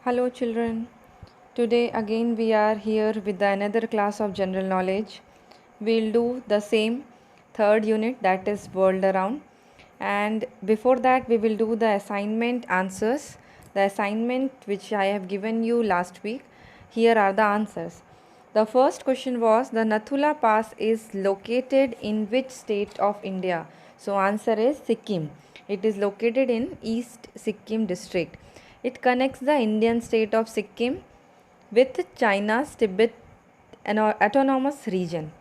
Hello children. Today again we are here with another class of general knowledge. We'll do the same third unit, that is world around, and before that we will do the assignment answers. The assignment which I have given you last week. Here are the answers. The first question was the Nathula Pass is located in which state of India? So answer is Sikkim. It is located in East Sikkim district. It connects the Indian state of Sikkim with China's Tibet autonomous region.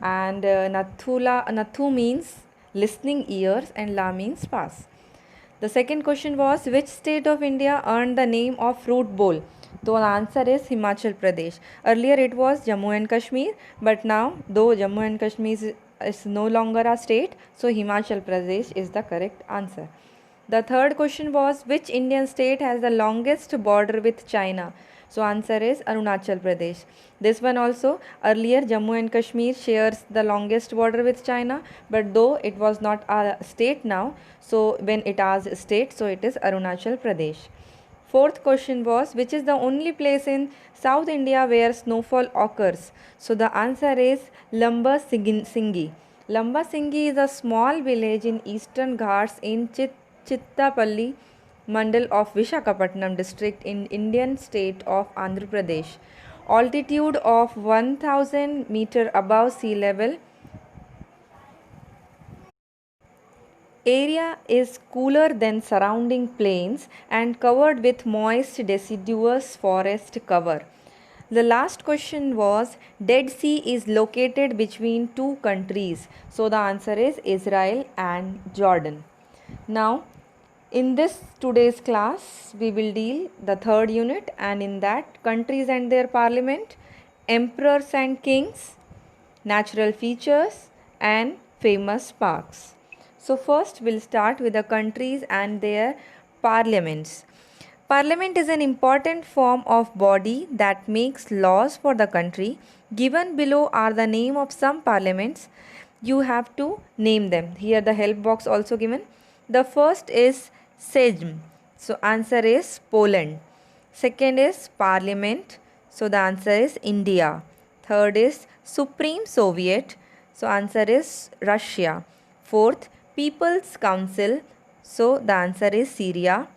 And Nathu means listening ears and La means pass. The second question was which state of India earned the name of fruit bowl? So the answer is Himachal Pradesh. Earlier it was Jammu and Kashmir, but now though Jammu and Kashmir is no longer a state, so Himachal Pradesh is the correct answer. The third question was which Indian state has the longest border with China? So answer is Arunachal Pradesh. This one also, earlier Jammu and Kashmir shares the longest border with China, but though it was not a state now, so when it is a state, so it is Arunachal Pradesh. Fourth question was which is the only place in South India where snowfall occurs? So the answer is Lamba Singhi. Lamba Singhi is a small village in eastern Ghats in Chittapalli mandal of Vishakhapatnam district in Indian state of Andhra Pradesh. Altitude of 1000 meter above sea level. Area is cooler than surrounding plains and covered with moist deciduous forest cover. The last question was Dead Sea is located between two countries. So the answer is Israel and Jordan. Now in this today's class we will deal the third unit, and in that countries and their parliament, emperors and kings, natural features and famous parks. So first we'll start with the countries and their parliaments. Parliament is an important form of body that makes laws for the country. Given below are the name of some parliaments. You have to name them. Here the help box also given. The first is Sejm. So answer is Poland. Second is Parliament. So the answer is India. Third is Supreme Soviet. So answer is Russia. Fourth, People's Council. So the answer is Syria.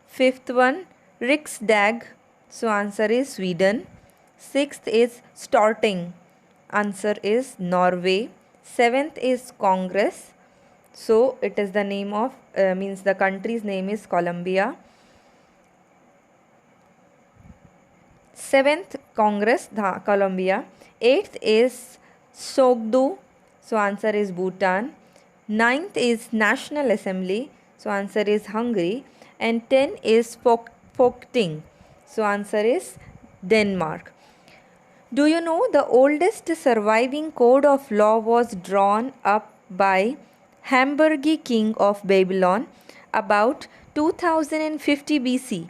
Fifth one, Riksdag. So answer is Sweden. Sixth is Storting. Answer is Norway. Seventh is Congress. So it is the name of means the country's name is Colombia. Seventh Congress, Colombia. Eighth is Sogdu. So answer is Bhutan. Ninth is National Assembly. So answer is Hungary. And 10 is Folketing. So answer is Denmark. Do you know the oldest surviving code of law was drawn up by Hamburgi king of Babylon about 2050 BC.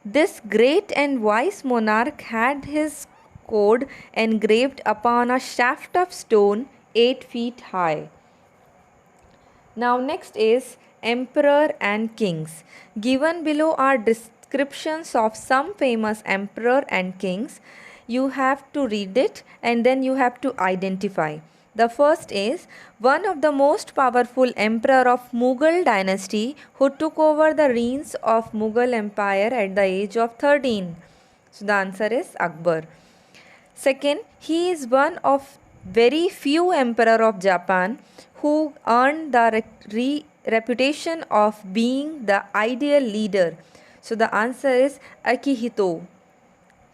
This great and wise monarch had his code engraved upon a shaft of stone 8 feet high. Now next is emperor and kings. Given below are descriptions of some famous emperor and kings. You have to read it and then you have to identify. The first is one of the most powerful emperor of Mughal dynasty who took over the reins of Mughal empire at the age of 13. So the answer is Akbar. Second, he is one of very few emperor of Japan who earned the reputation of being the ideal leader. So the answer is Akihito.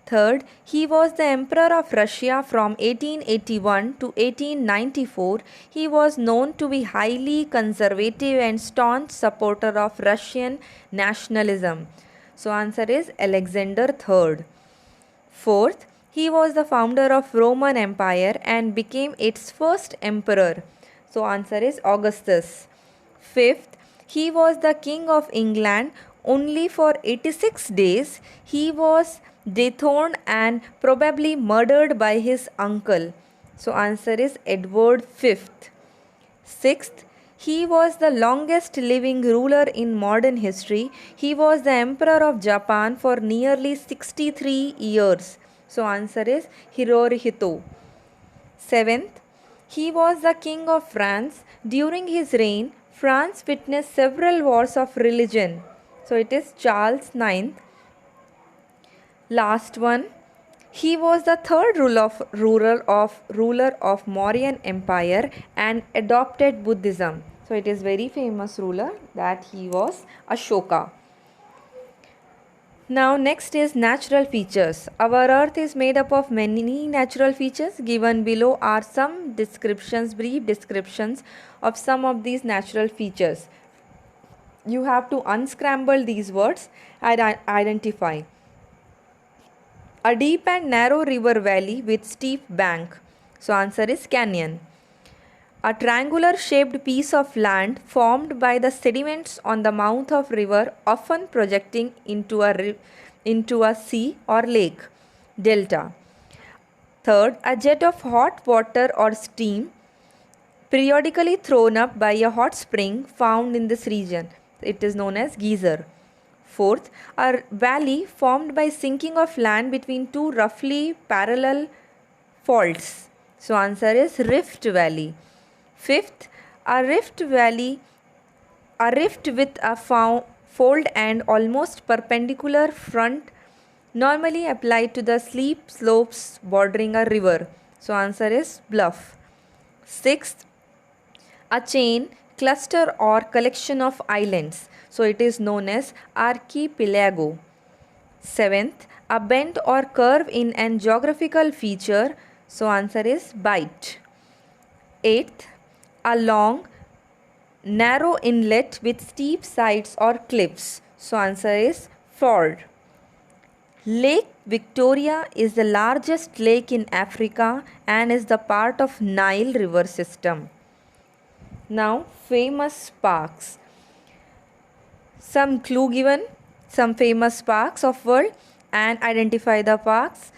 Third, he was the Emperor of Russia from 1881 to 1894. He was known to be highly conservative and staunch supporter of Russian nationalism. So answer is Alexander III. Fourth, he was the founder of Roman Empire and became its first emperor. So answer is Augustus. Fifth, he was the king of England only for 86 days. He was dethroned and probably murdered by his uncle. So answer is Edward V. Sixth, He was the longest living ruler in modern history. He was the emperor of Japan for nearly 63 years. So answer is Hirohito. Seventh, he was the king of France. During his reign, France witnessed several wars of religion. So it is Charles IX. Last one, he was the third ruler of Mauryan Empire and adopted Buddhism. So it is very famous ruler that he was Ashoka. Now next is natural features. Our earth is made up of many natural features. Given below are some descriptions, brief descriptions of some of these natural features. You have to unscramble these words and identify. A deep and narrow river valley with steep bank. So answer is canyon. A triangular shaped piece of land formed by the sediments on the mouth of river, often projecting into a sea or lake. Delta. Third, a jet of hot water or steam periodically thrown up by a hot spring found in this region. It is known as geyser. Fourth, a valley formed by sinking of land between two roughly parallel faults. So answer is Rift Valley. Fifth, a rift with a fold and almost perpendicular front, normally applied to the steep slopes bordering a river. So answer is bluff. Sixth, a chain, cluster or collection of islands. So it is known as archipelago. Seventh, a bend or curve in an geographical feature. So answer is bight. Eighth, a long, narrow inlet with steep sides or cliffs. So answer is fjord. Lake Victoria is the largest lake in Africa and is the part of Nile river system. Now famous parks. Some clue given, some famous parks of world, and identify the parks.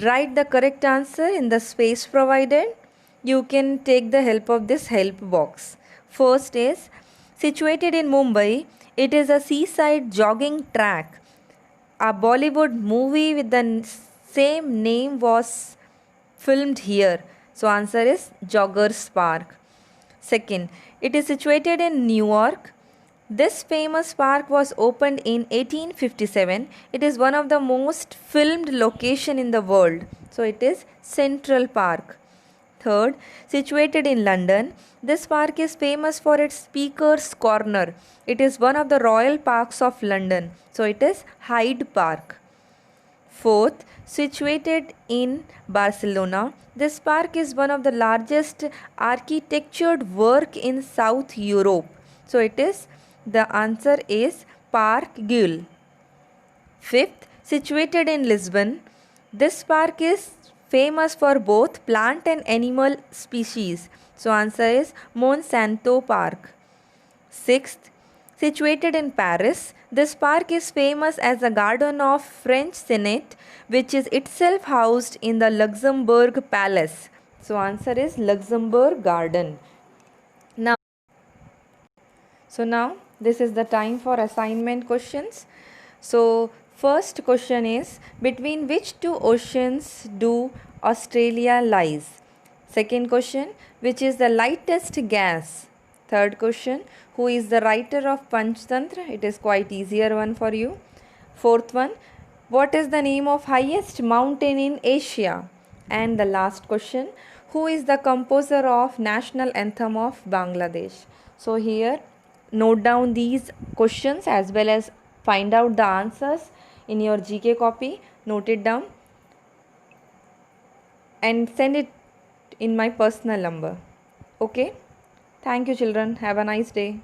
Write the correct answer in the space provided. You can take the help of this help box. First is situated in Mumbai. It is a seaside jogging track. A Bollywood movie with the same name was filmed here. So answer is Joggers Park. Second, it is situated in New York. This famous park was opened in 1857. It is one of the most filmed location in the world. So it is Central Park. Third, situated in London, this park is famous for its Speaker's Corner. It is one of the royal parks of London. So it is Hyde Park. Fourth, situated in Barcelona, this park is one of the largest architectured work in South Europe. So the answer is Park Güell. Fifth, situated in Lisbon, this park is famous for both plant and animal species. So answer is Monsanto Park. Sixth, situated in Paris, this park is famous as a garden of French Senate, which is itself housed in the Luxembourg Palace. So answer is Luxembourg Garden. Now this is the time for assignment questions. So first question is, between which two oceans do Australia lies? Second question, which is the lightest gas? Third question, who is the writer of Panchtantra? It is quite easier one for you. Fourth one, what is the name of highest mountain in Asia? And the last question, who is the composer of National Anthem of Bangladesh? So here note down these questions as well as find out the answers in your GK copy. Note it down and send it in my personal number. Okay. Thank you children. Have a nice day.